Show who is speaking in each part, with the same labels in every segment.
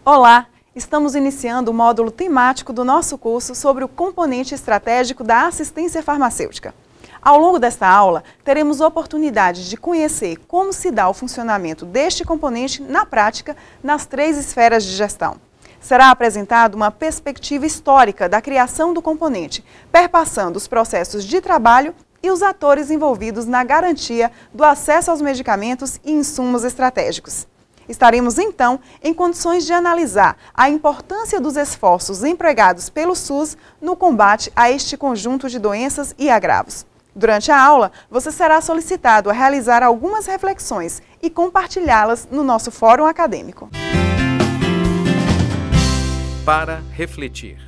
Speaker 1: Olá! Estamos iniciando o módulo temático do nosso curso sobre o componente estratégico da assistência farmacêutica. Ao longo desta aula, teremos oportunidade de conhecer como se dá o funcionamento deste componente na prática nas 3 esferas de gestão. Será apresentada uma perspectiva histórica da criação do componente, perpassando os processos de trabalho e os atores envolvidos na garantia do acesso aos medicamentos e insumos estratégicos. Estaremos, então, em condições de analisar a importância dos esforços empregados pelo SUS no combate a este conjunto de doenças e agravos. Durante a aula, você será solicitado a realizar algumas reflexões e compartilhá-las no nosso fórum acadêmico.
Speaker 2: Para refletir.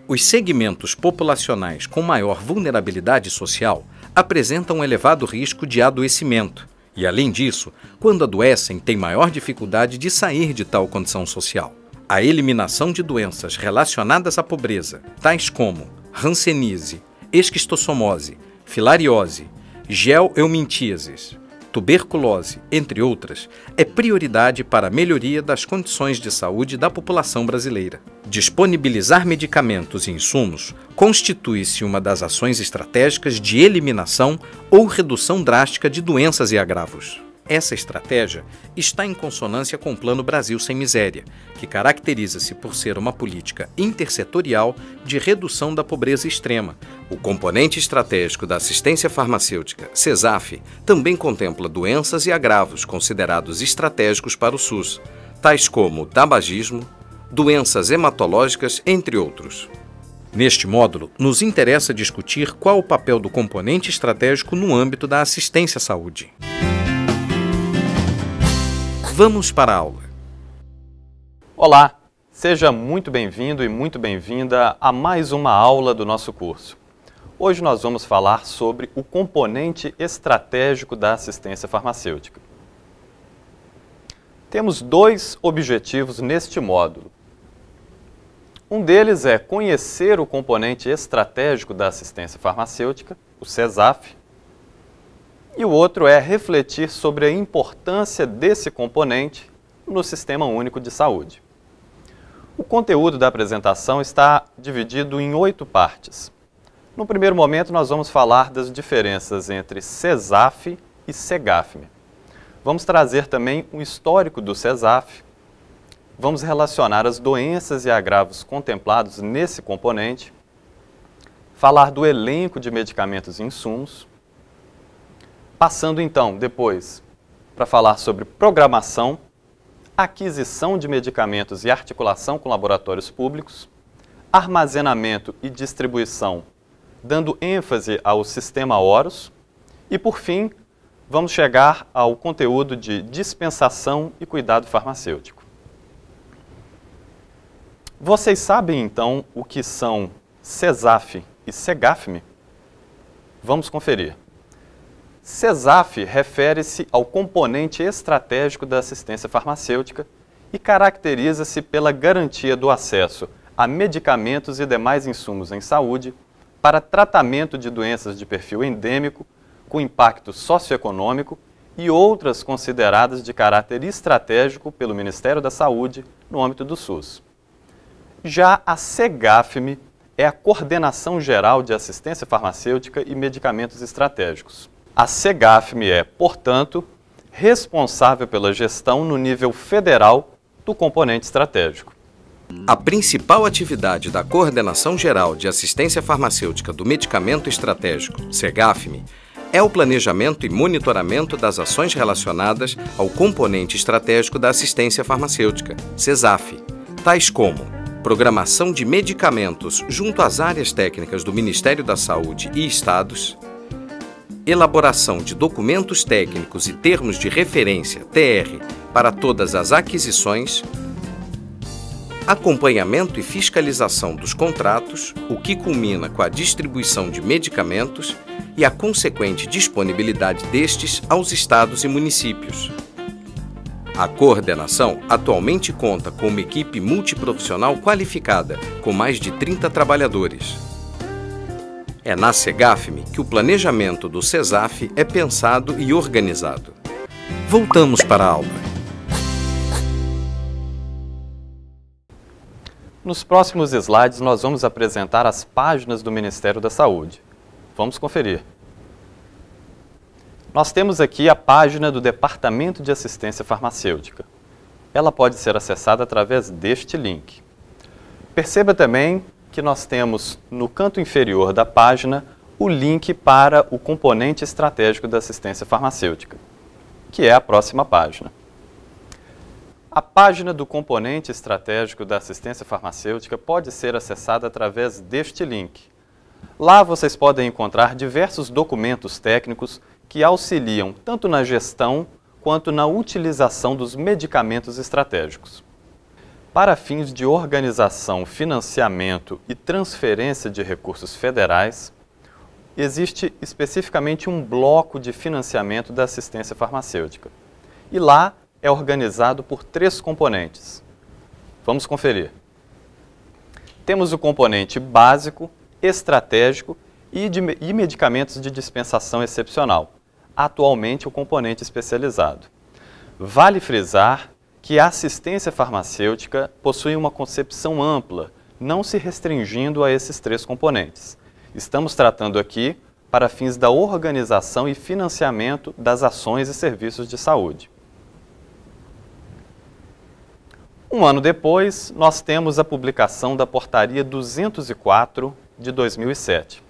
Speaker 2: Os segmentos populacionais com maior vulnerabilidade social apresentam um elevado risco de adoecimento e, além disso, quando adoecem, têm maior dificuldade de sair de tal condição social. A eliminação de doenças relacionadas à pobreza, tais como hanseníase, esquistossomose, filariose, geoeumintíases, tuberculose, entre outras, é prioridade para a melhoria das condições de saúde da população brasileira. Disponibilizar medicamentos e insumos constitui-se uma das ações estratégicas de eliminação ou redução drástica de doenças e agravos. Essa estratégia está em consonância com o Plano Brasil Sem Miséria, que caracteriza-se por ser uma política intersetorial de redução da pobreza extrema. O componente estratégico da assistência farmacêutica, CESAF, também contempla doenças e agravos considerados estratégicos para o SUS, tais como tabagismo, doenças hematológicas, entre outros. Neste módulo, nos interessa discutir qual o papel do componente estratégico no âmbito da assistência à saúde. Vamos para a aula.
Speaker 3: Olá, seja muito bem-vindo e muito bem-vinda a mais uma aula do nosso curso. Hoje nós vamos falar sobre o componente estratégico da assistência farmacêutica. Temos 2 objetivos neste módulo. Um deles é conhecer o componente estratégico da assistência farmacêutica, o CESAF, e o outro é refletir sobre a importância desse componente no Sistema Único de Saúde. O conteúdo da apresentação está dividido em 8 partes. No primeiro momento, nós vamos falar das diferenças entre CESAF e CEGAFME. Vamos trazer também um histórico do CESAF. Vamos relacionar as doenças e agravos contemplados nesse componente. Falar do elenco de medicamentos e insumos. Passando então, depois, para falar sobre programação, aquisição de medicamentos e articulação com laboratórios públicos, armazenamento e distribuição, dando ênfase ao sistema Horus, e, por fim, vamos chegar ao conteúdo de dispensação e cuidado farmacêutico. Vocês sabem, então, o que são CESAF e CEGAFME? Vamos conferir. CESAF refere-se ao componente estratégico da assistência farmacêutica e caracteriza-se pela garantia do acesso a medicamentos e demais insumos em saúde para tratamento de doenças de perfil endêmico, com impacto socioeconômico e outras consideradas de caráter estratégico pelo Ministério da Saúde no âmbito do SUS. Já a CEGAFME é a Coordenação Geral de Assistência Farmacêutica e Medicamentos Estratégicos. A CEGAFME é, portanto, responsável pela gestão no nível federal do componente estratégico.
Speaker 2: A principal atividade da Coordenação Geral de Assistência Farmacêutica do Medicamento Estratégico, CEGAFME, é o planejamento e monitoramento das ações relacionadas ao componente estratégico da assistência farmacêutica, CESAF, tais como programação de medicamentos junto às áreas técnicas do Ministério da Saúde e Estados, elaboração de documentos técnicos e termos de referência, TR, para todas as aquisições, acompanhamento e fiscalização dos contratos, o que culmina com a distribuição de medicamentos e a consequente disponibilidade destes aos estados e municípios. A coordenação atualmente conta com uma equipe multiprofissional qualificada, com mais de 30 trabalhadores. É na CEGAFME que o planejamento do CESAF é pensado e organizado. Voltamos para a aula.
Speaker 3: Nos próximos slides, nós vamos apresentar as páginas do Ministério da Saúde. Vamos conferir. Nós temos aqui a página do Departamento de Assistência Farmacêutica. Ela pode ser acessada através deste link. Perceba também que nós temos no canto inferior da página o link para o componente estratégico da assistência farmacêutica, que é a próxima página. A página do componente estratégico da assistência farmacêutica pode ser acessada através deste link. Lá vocês podem encontrar diversos documentos técnicos que auxiliam tanto na gestão quanto na utilização dos medicamentos estratégicos. Para fins de organização, financiamento e transferência de recursos federais, existe especificamente um bloco de financiamento da assistência farmacêutica. E lá é organizado por 3 componentes. Vamos conferir. Temos o componente básico, estratégico e medicamentos de dispensação excepcional. Atualmente, o componente especializado. Vale frisar que a assistência farmacêutica possui uma concepção ampla, não se restringindo a esses 3 componentes. Estamos tratando aqui para fins da organização e financiamento das ações e serviços de saúde. Um ano depois, nós temos a publicação da Portaria 204 de 2007.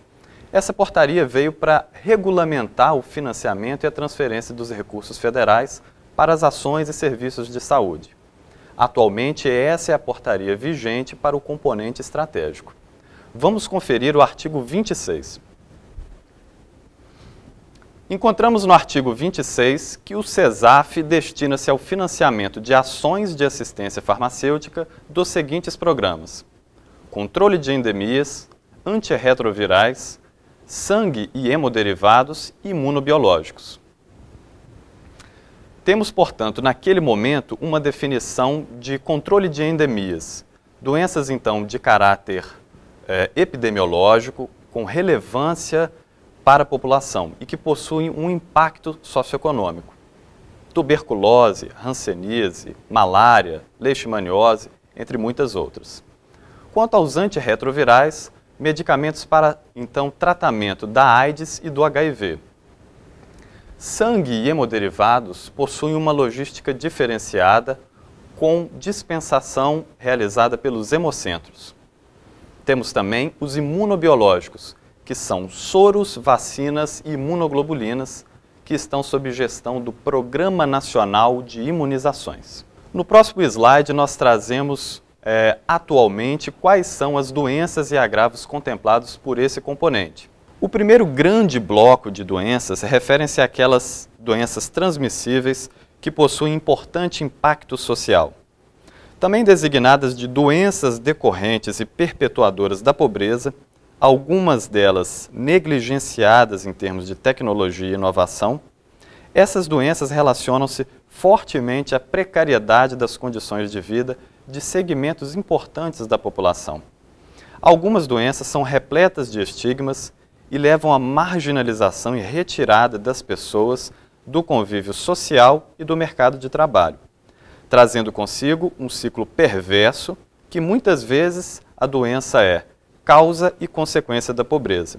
Speaker 3: Essa portaria veio para regulamentar o financiamento e a transferência dos recursos federais para as ações e serviços de saúde. Atualmente, essa é a portaria vigente para o componente estratégico. Vamos conferir o artigo 26. Encontramos no artigo 26 que o CESAF destina-se ao financiamento de ações de assistência farmacêutica dos seguintes programas: controle de endemias, antirretrovirais, sangue e hemoderivados e imunobiológicos. Temos, portanto, naquele momento, uma definição de controle de endemias, doenças, então, de caráter epidemiológico, com relevância para a população e que possuem um impacto socioeconômico. Tuberculose, hanseníase, malária, leishmaniose, entre muitas outras. Quanto aos antirretrovirais, medicamentos para, então, tratamento da AIDS e do HIV. Sangue e hemoderivados possuem uma logística diferenciada com dispensação realizada pelos hemocentros. Temos também os imunobiológicos, que são soros, vacinas e imunoglobulinas, que estão sob gestão do Programa Nacional de Imunizações. No próximo slide, nós trazemos atualmente quais são as doenças e agravos contemplados por esse componente. O primeiro grande bloco de doenças referem-se àquelas doenças transmissíveis que possuem importante impacto social. Também designadas de doenças decorrentes e perpetuadoras da pobreza, algumas delas negligenciadas em termos de tecnologia e inovação, essas doenças relacionam-se fortemente à precariedade das condições de vida de segmentos importantes da população. Algumas doenças são repletas de estigmas e levam à marginalização e retirada das pessoas do convívio social e do mercado de trabalho, trazendo consigo um ciclo perverso que muitas vezes a doença é causa e consequência da pobreza.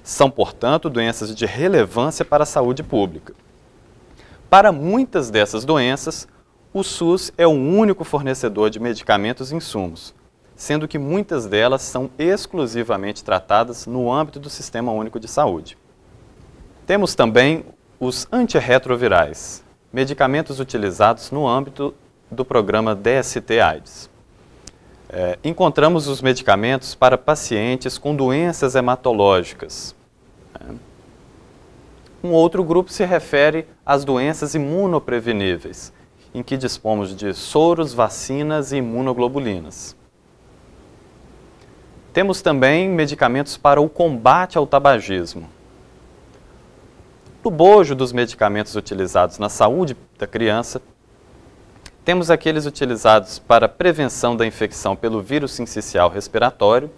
Speaker 3: São, portanto, doenças de relevância para a saúde pública. Para muitas dessas doenças, o SUS é o único fornecedor de medicamentos e insumos, sendo que muitas delas são exclusivamente tratadas no âmbito do Sistema Único de Saúde. Temos também os antirretrovirais, medicamentos utilizados no âmbito do programa DST-AIDS. Encontramos os medicamentos para pacientes com doenças hematológicas. Um outro grupo se refere às doenças imunopreveníveis, em que dispomos de soros, vacinas e imunoglobulinas. Temos também medicamentos para o combate ao tabagismo. No bojo dos medicamentos utilizados na saúde da criança, temos aqueles utilizados para prevenção da infecção pelo vírus sincicial respiratório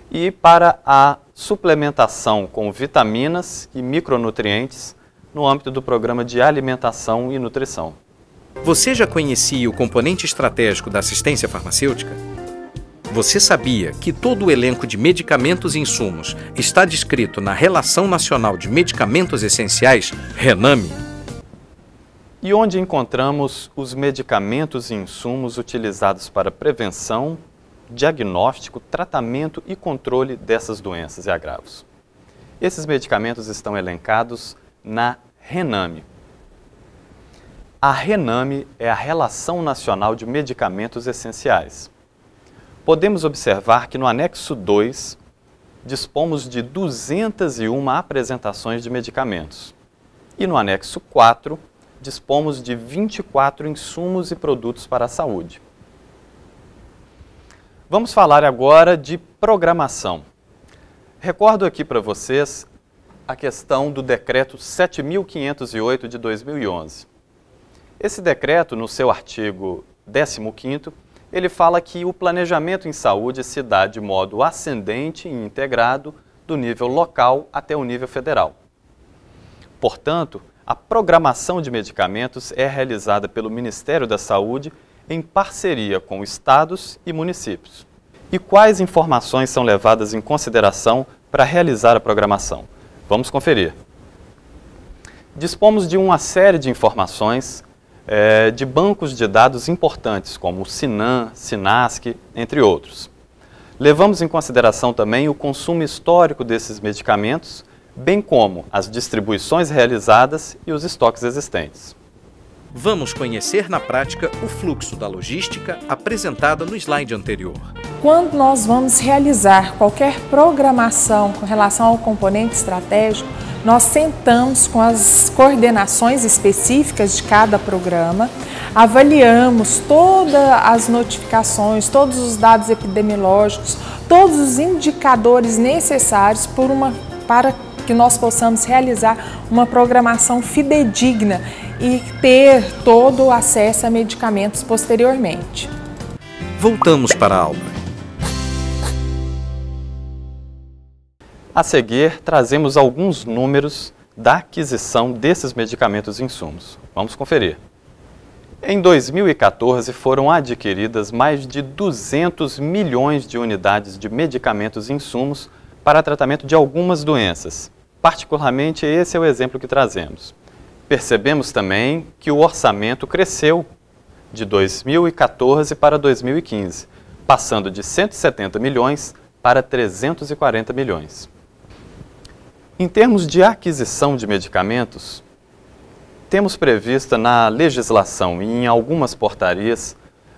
Speaker 3: e para a suplementação com vitaminas e micronutrientes no âmbito do programa de alimentação e nutrição.
Speaker 2: Você já conhecia o componente estratégico da assistência farmacêutica? Você sabia que todo o elenco de medicamentos e insumos está descrito na Relação Nacional de Medicamentos Essenciais, RENAME?
Speaker 3: E onde encontramos os medicamentos e insumos utilizados para prevenção, diagnóstico, tratamento e controle dessas doenças e agravos? Esses medicamentos estão elencados na RENAME. A RENAME é a Relação Nacional de Medicamentos Essenciais. Podemos observar que no anexo 2 dispomos de 201 apresentações de medicamentos e no anexo 4 dispomos de 24 insumos e produtos para a saúde. Vamos falar agora de programação. Recordo aqui para vocês a questão do decreto 7.508 de 2011. Esse decreto, no seu artigo 15º, ele fala que o planejamento em saúde se dá de modo ascendente e integrado do nível local até o nível federal. Portanto, a programação de medicamentos é realizada pelo Ministério da Saúde em parceria com estados e municípios. E quais informações são levadas em consideração para realizar a programação? Vamos conferir. Dispomos de uma série de informações de bancos de dados importantes, como o SINAM, SINASC, entre outros. Levamos em consideração também o consumo histórico desses medicamentos, bem como as distribuições realizadas e os estoques existentes.
Speaker 2: Vamos conhecer na prática o fluxo da logística apresentada no slide anterior.
Speaker 4: Quando nós vamos realizar qualquer programação com relação ao componente estratégico, nós sentamos com as coordenações específicas de cada programa, avaliamos todas as notificações, todos os dados epidemiológicos, todos os indicadores necessários para que nós possamos realizar uma programação fidedigna e ter todo o acesso a medicamentos posteriormente.
Speaker 2: Voltamos para a aula.
Speaker 3: A seguir, trazemos alguns números da aquisição desses medicamentos e insumos. Vamos conferir. Em 2014, foram adquiridas mais de 200 milhões de unidades de medicamentos e insumos para tratamento de algumas doenças. Particularmente, esse é o exemplo que trazemos. Percebemos também que o orçamento cresceu de 2014 para 2015, passando de 170 milhões para 340 milhões. Em termos de aquisição de medicamentos, temos prevista na legislação e em algumas portarias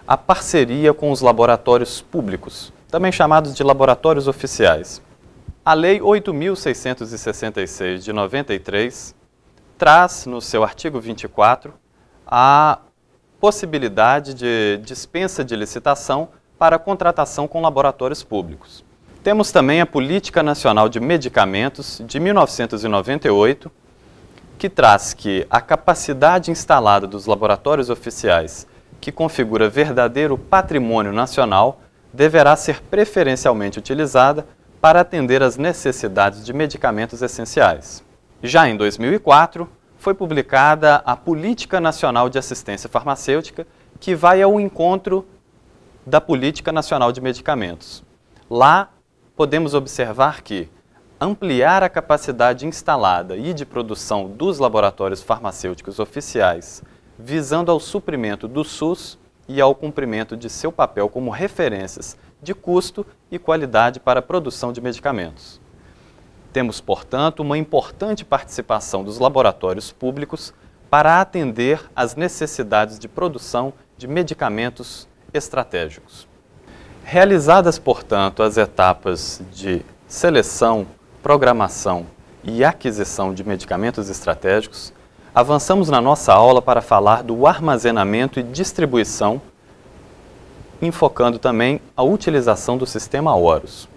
Speaker 3: a parceria com os laboratórios públicos, também chamados de laboratórios oficiais. A Lei 8.666 de 93 traz no seu artigo 24 a possibilidade de dispensa de licitação para contratação com laboratórios públicos. Temos também a Política Nacional de Medicamentos de 1998, que traz que a capacidade instalada dos laboratórios oficiais, que configura verdadeiro patrimônio nacional, deverá ser preferencialmente utilizada para atender às necessidades de medicamentos essenciais. Já em 2004, foi publicada a Política Nacional de Assistência Farmacêutica, que vai ao encontro da Política Nacional de Medicamentos. Lá, podemos observar que ampliar a capacidade instalada e de produção dos laboratórios farmacêuticos oficiais, visando ao suprimento do SUS e ao cumprimento de seu papel como referências de custo e qualidade para a produção de medicamentos. Temos, portanto, uma importante participação dos laboratórios públicos para atender às necessidades de produção de medicamentos estratégicos. Realizadas, portanto, as etapas de seleção, programação e aquisição de medicamentos estratégicos, avançamos na nossa aula para falar do armazenamento e distribuição, enfocando também a utilização do sistema Horus.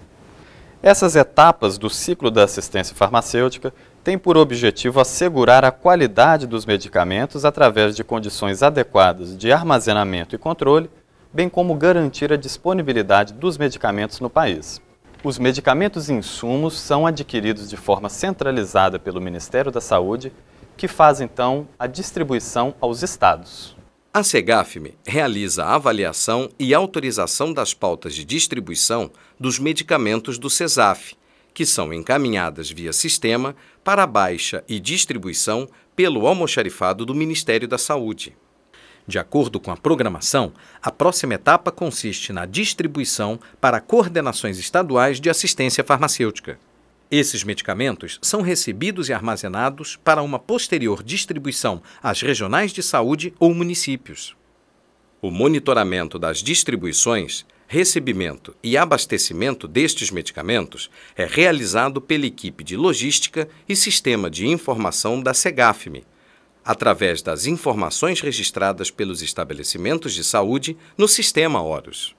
Speaker 3: Essas etapas do ciclo da assistência farmacêutica têm por objetivo assegurar a qualidade dos medicamentos através de condições adequadas de armazenamento e controle, bem como garantir a disponibilidade dos medicamentos no país. Os medicamentos e insumos são adquiridos de forma centralizada pelo Ministério da Saúde, que faz, então, a distribuição aos estados.
Speaker 2: A Segafme realiza a avaliação e autorização das pautas de distribuição dos medicamentos do CESAF, que são encaminhadas via sistema para a baixa e distribuição pelo almoxarifado do Ministério da Saúde. De acordo com a programação, a próxima etapa consiste na distribuição para coordenações estaduais de assistência farmacêutica. Esses medicamentos são recebidos e armazenados para uma posterior distribuição às regionais de saúde ou municípios. O monitoramento das distribuições, recebimento e abastecimento destes medicamentos é realizado pela equipe de logística e sistema de informação da Segafme, através das informações registradas pelos estabelecimentos de saúde no Sistema Horus.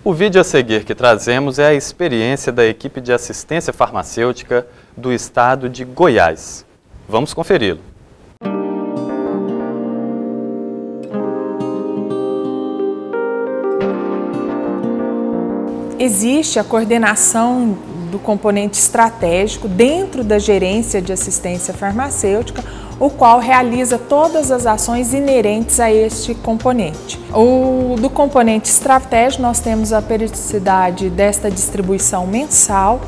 Speaker 3: O vídeo a seguir que trazemos é a experiência da equipe de assistência farmacêutica do estado de Goiás. Vamos conferi-lo.
Speaker 4: Existe a coordenação do componente estratégico dentro da gerência de assistência farmacêutica, o qual realiza todas as ações inerentes a este componente. Do componente estratégico, nós temos a periodicidade desta distribuição mensal,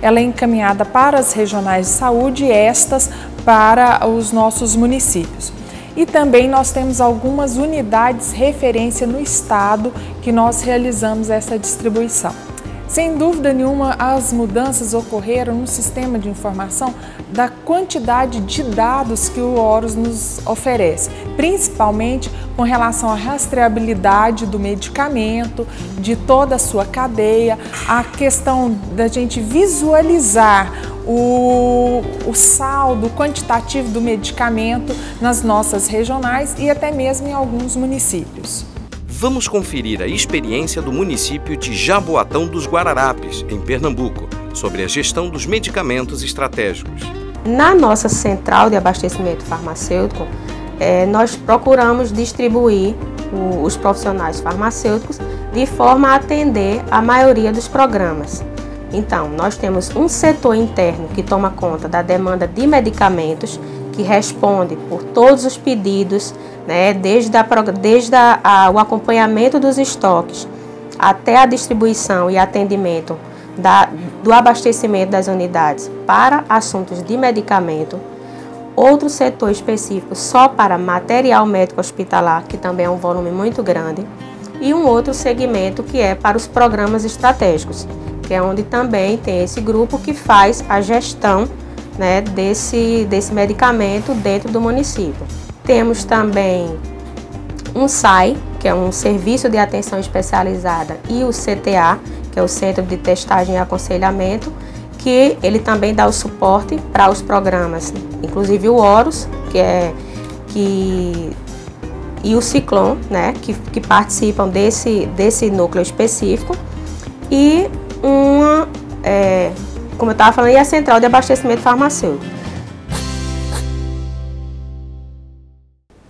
Speaker 4: ela é encaminhada para as regionais de saúde e estas para os nossos municípios. E também nós temos algumas unidades referência no estado que nós realizamos essa distribuição. Sem dúvida nenhuma, as mudanças ocorreram no sistema de informação da quantidade de dados que o Horus nos oferece, principalmente com relação à rastreabilidade do medicamento, de toda a sua cadeia, a questão da gente visualizar o saldo quantitativo do medicamento nas nossas regionais e até mesmo em alguns municípios.
Speaker 2: Vamos conferir a experiência do município de Jaboatão dos Guararapes, em Pernambuco, sobre a gestão dos medicamentos estratégicos.
Speaker 5: Na nossa central de abastecimento farmacêutico, nós procuramos distribuir os profissionais farmacêuticos de forma a atender a maioria dos programas. Então, nós temos um setor interno que toma conta da demanda de medicamentos, que responde por todos os pedidos, né, desde o acompanhamento dos estoques até a distribuição e atendimento do abastecimento das unidades para assuntos de medicamento. Outro setor específico só para material médico hospitalar, que também é um volume muito grande. E um outro segmento que é para os programas estratégicos, que é onde também tem esse grupo que faz a gestão, né, desse medicamento dentro do município. Temos também um SAI, que é um Serviço de Atenção Especializada, e o CTA, que é o Centro de Testagem e Aconselhamento, que ele também dá o suporte para os programas, inclusive o Horus, e o Ciclone, né, que participam desse núcleo específico, e como eu estava falando, e a Central de Abastecimento Farmacêutico.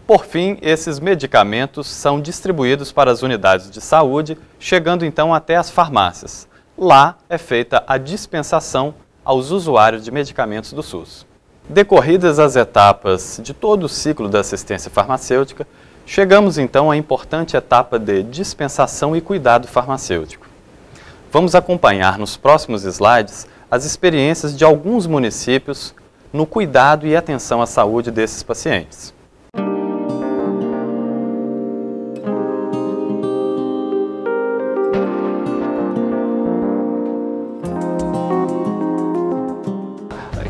Speaker 3: Por fim, esses medicamentos são distribuídos para as unidades de saúde, chegando então até as farmácias. Lá é feita a dispensação aos usuários de medicamentos do SUS. Decorridas as etapas de todo o ciclo da assistência farmacêutica, chegamos então à importante etapa de dispensação e cuidado farmacêutico. Vamos acompanhar nos próximos slides as experiências de alguns municípios no cuidado e atenção à saúde desses pacientes.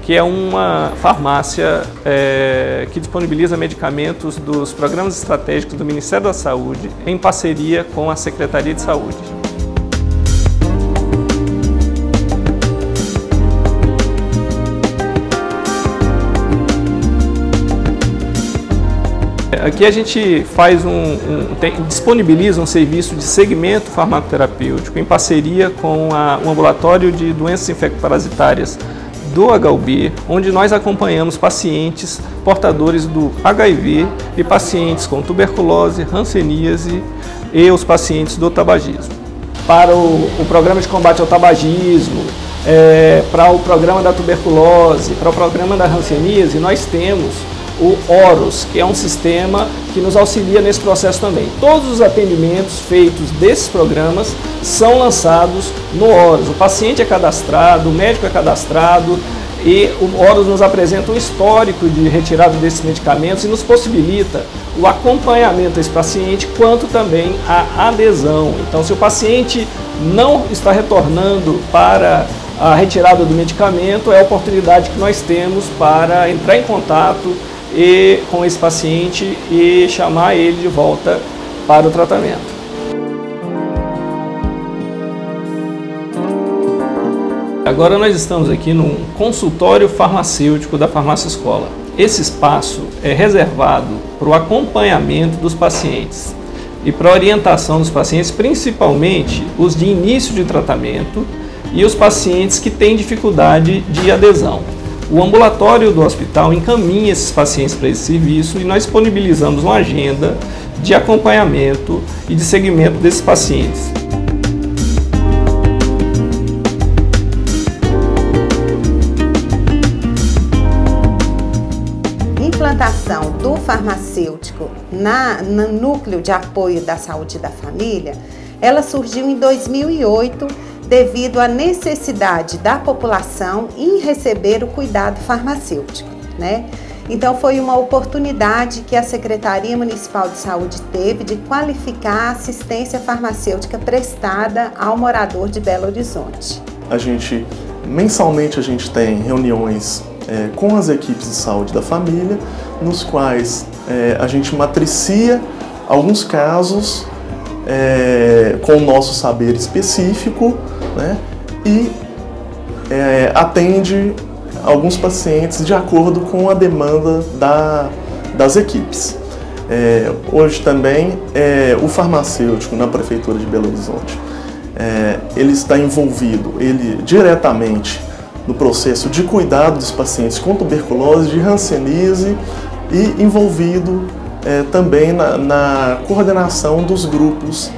Speaker 6: Que é uma farmácia que disponibiliza medicamentos dos programas estratégicos do Ministério da Saúde em parceria com a Secretaria de Saúde. Aqui a gente disponibiliza um serviço de segmento farmacoterapêutico em parceria com o Ambulatório de Doenças Infectoparasitárias do HUB, onde nós acompanhamos pacientes portadores do HIV e pacientes com tuberculose, hanseníase e os pacientes do tabagismo. Para o programa de combate ao tabagismo, para o programa da tuberculose, para o programa da hanseníase, nós temos o Horus, que é um sistema que nos auxilia nesse processo também. Todos os atendimentos feitos desses programas são lançados no Horus. O paciente é cadastrado, o médico é cadastrado, e o Horus nos apresenta um histórico de retirada desses medicamentos e nos possibilita o acompanhamento desse paciente, quanto também a adesão. Então, se o paciente não está retornando para a retirada do medicamento, é a oportunidade que nós temos para entrar em contato com esse paciente e chamar ele de volta para o tratamento. Agora nós estamos aqui num consultório farmacêutico da Farmácia Escola. Esse espaço é reservado para o acompanhamento dos pacientes e para a orientação dos pacientes, principalmente os de início de tratamento e os pacientes que têm dificuldade de adesão. O ambulatório do hospital encaminha esses pacientes para esse serviço e nós disponibilizamos uma agenda de acompanhamento e de seguimento desses pacientes.
Speaker 7: Implantação do farmacêutico no núcleo de apoio da saúde da família, ela surgiu em 2008 devido à necessidade da população em receber o cuidado farmacêutico, né? Então foi uma oportunidade que a Secretaria Municipal de Saúde teve de qualificar a assistência farmacêutica prestada ao morador de Belo Horizonte.
Speaker 8: Mensalmente a gente tem reuniões com as equipes de saúde da família, nos quais a gente matricia alguns casos com o nosso saber específico, né, e atende alguns pacientes de acordo com a demanda das equipes. Hoje também o farmacêutico na Prefeitura de Belo Horizonte, ele está envolvido diretamente no processo de cuidado dos pacientes com tuberculose, de hanseníase e envolvido também na coordenação dos grupos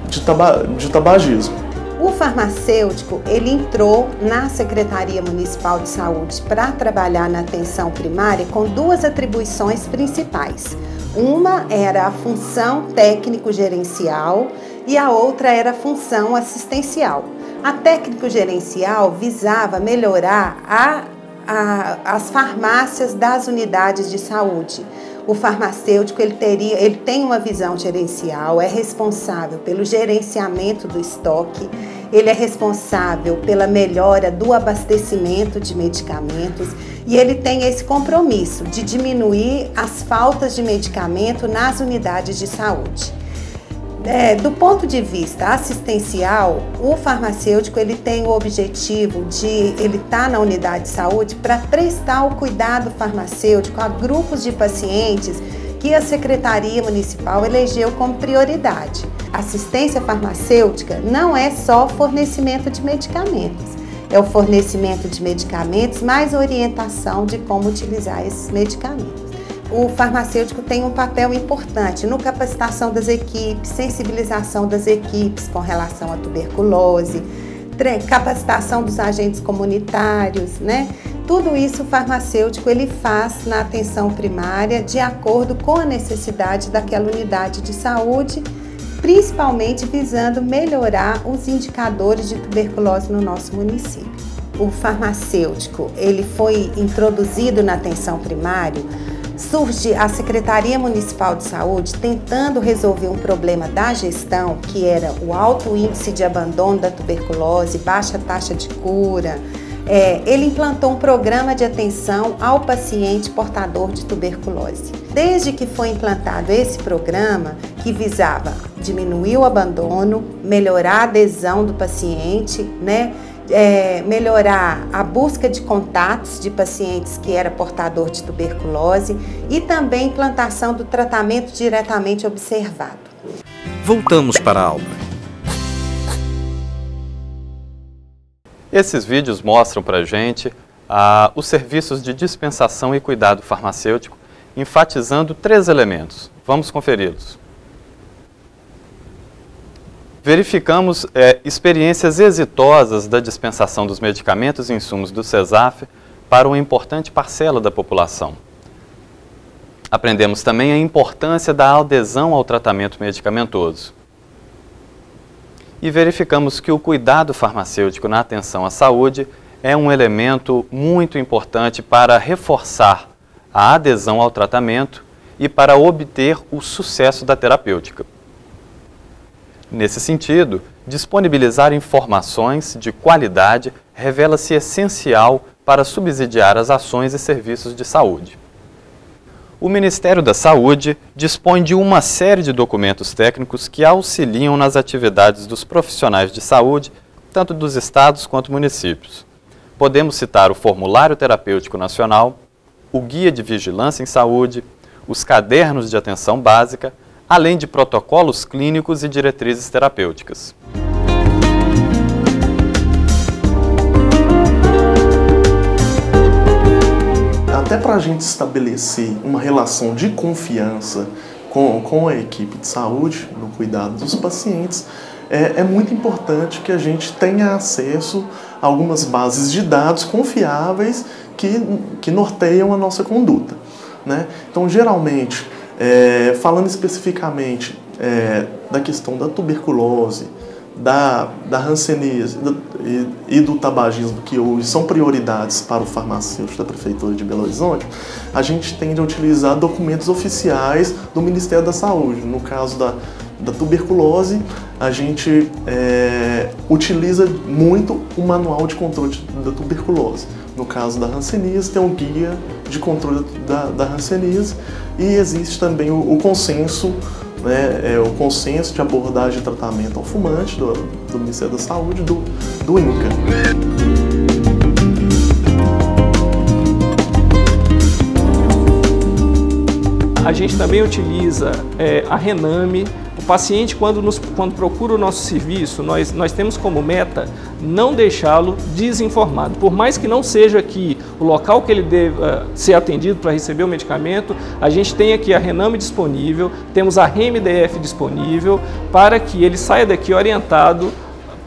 Speaker 8: de tabagismo.
Speaker 7: O farmacêutico, ele entrou na Secretaria Municipal de Saúde para trabalhar na atenção primária com duas atribuições principais. Uma era a função técnico-gerencial e a outra era a função assistencial. A técnico-gerencial visava melhorar as farmácias das unidades de saúde. O farmacêutico ele tem uma visão gerencial, é responsável pelo gerenciamento do estoque, ele é responsável pela melhora do abastecimento de medicamentos e ele tem esse compromisso de diminuir as faltas de medicamento nas unidades de saúde. Do ponto de vista assistencial, o farmacêutico ele tem o objetivo ele estar na unidade de saúde para prestar o cuidado farmacêutico a grupos de pacientes que a Secretaria Municipal elegeu como prioridade. Assistência farmacêutica não é só fornecimento de medicamentos, é o fornecimento de medicamentos mais orientação de como utilizar esses medicamentos. O farmacêutico tem um papel importante no capacitação das equipes, sensibilização das equipes com relação à tuberculose, capacitação dos agentes comunitários, né? Tudo isso o farmacêutico ele faz na atenção primária de acordo com a necessidade daquela unidade de saúde, principalmente visando melhorar os indicadores de tuberculose no nosso município. O farmacêutico ele foi introduzido na atenção primária. Surge a Secretaria Municipal de Saúde tentando resolver um problema da gestão, que era o alto índice de abandono da tuberculose, baixa taxa de cura. Ele implantou um programa de atenção ao paciente portador de tuberculose. Desde que foi implantado esse programa, que visava diminuir o abandono, melhorar a adesão do paciente, né? Melhorar a busca de contatos de pacientes que era portador de tuberculose e também implantação do tratamento diretamente observado.
Speaker 2: Voltamos para a aula.
Speaker 3: Esses vídeos mostram para a gente os serviços de dispensação e cuidado farmacêutico, enfatizando 3 elementos. Vamos conferi-los. Verificamos experiências exitosas da dispensação dos medicamentos e insumos do CESAF para uma importante parcela da população. Aprendemos também a importância da adesão ao tratamento medicamentoso. E verificamos que o cuidado farmacêutico na atenção à saúde é um elemento muito importante para reforçar a adesão ao tratamento e para obter o sucesso da terapêutica. Nesse sentido, disponibilizar informações de qualidade revela-se essencial para subsidiar as ações e serviços de saúde. O Ministério da Saúde dispõe de uma série de documentos técnicos que auxiliam nas atividades dos profissionais de saúde, tanto dos estados quanto municípios. Podemos citar o Formulário Terapêutico Nacional, o Guia de Vigilância em Saúde, os cadernos de atenção básica, além de protocolos clínicos e diretrizes terapêuticas.
Speaker 8: Até para a gente estabelecer uma relação de confiança com a equipe de saúde, no cuidado dos pacientes, é muito importante que a gente tenha acesso a algumas bases de dados confiáveis que norteiam a nossa conduta, né? Então, geralmente, falando especificamente da questão da tuberculose, da hanseníase e do tabagismo, que hoje são prioridades para o farmacêutico da Prefeitura de Belo Horizonte, a gente tende a utilizar documentos oficiais do Ministério da Saúde. No caso da tuberculose, a gente utiliza muito o Manual de Controle da Tuberculose. No caso da hanseníase, tem um guia de controle da hanseníase e existe também o consenso, o consenso de abordagem e tratamento ao fumante do Ministério da Saúde, do INCA.
Speaker 6: A gente também utiliza a Rename. O paciente, quando procura o nosso serviço, nós temos como meta não deixá-lo desinformado. Por mais que não seja aqui o local que ele deva ser atendido para receber o medicamento, a gente tem aqui a Rename disponível, temos a REMDF disponível, para que ele saia daqui orientado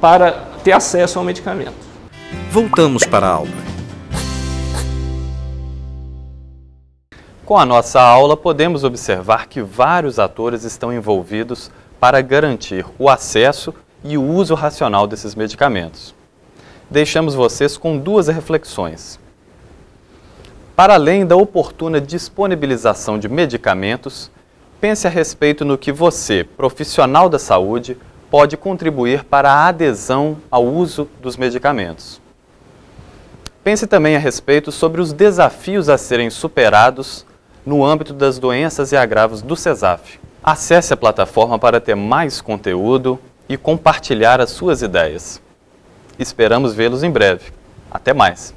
Speaker 6: para ter acesso ao medicamento.
Speaker 2: Voltamos para a aula.
Speaker 3: Com a nossa aula, podemos observar que vários atores estão envolvidos para garantir o acesso e o uso racional desses medicamentos. Deixamos vocês com duas reflexões. Para além da oportuna disponibilização de medicamentos, pense a respeito no que você, profissional da saúde, pode contribuir para a adesão ao uso dos medicamentos. Pense também a respeito sobre os desafios a serem superados no âmbito das doenças e agravos do CESAF. Acesse a plataforma para ter mais conteúdo e compartilhar as suas ideias. Esperamos vê-los em breve. Até mais!